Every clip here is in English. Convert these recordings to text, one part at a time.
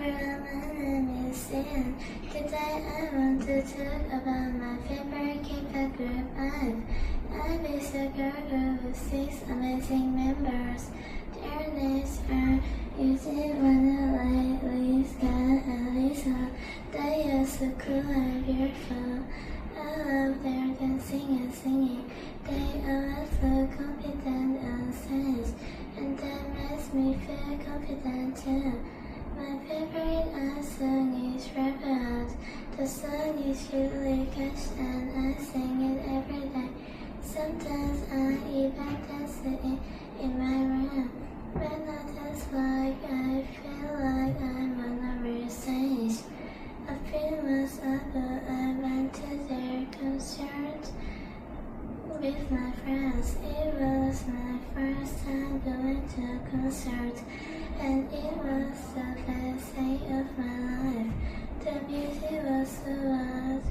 everyone, my name is Ian. Today I want to talk about my favorite K-pop group IVE. IVE is a girl group with 6 amazing members. Their names are Yuji, Wanna, Lisa, and Lisa. They are so cool and beautiful. I love their dancing and singing. They always look confident on stage, and that makes me feel confident too. My favorite song is Wrap Around. The song is really catchy and I sing it every day. Sometimes I even dance it in my room. When I dance I feel like I'm on a real stage. A few months ago I went to their concert with my friends. It was my first time going to a concert, and it was the best day of my life. The music was so loud,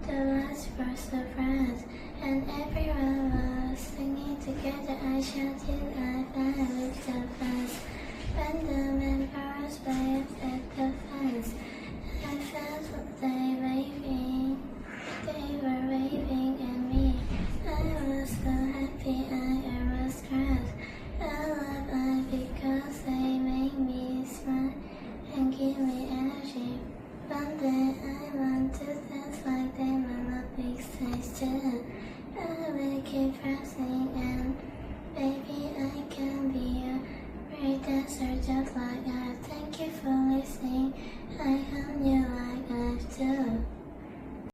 the lights were so bright, and everyone was singing together. I shouted I fell with the fans. When the members waved at the fans, I felt they were waving at me. I was so happy I almost cried. I love IVE because they make me smile and give me energy. One day I want to dance like them on a big stage too. I will keep pressing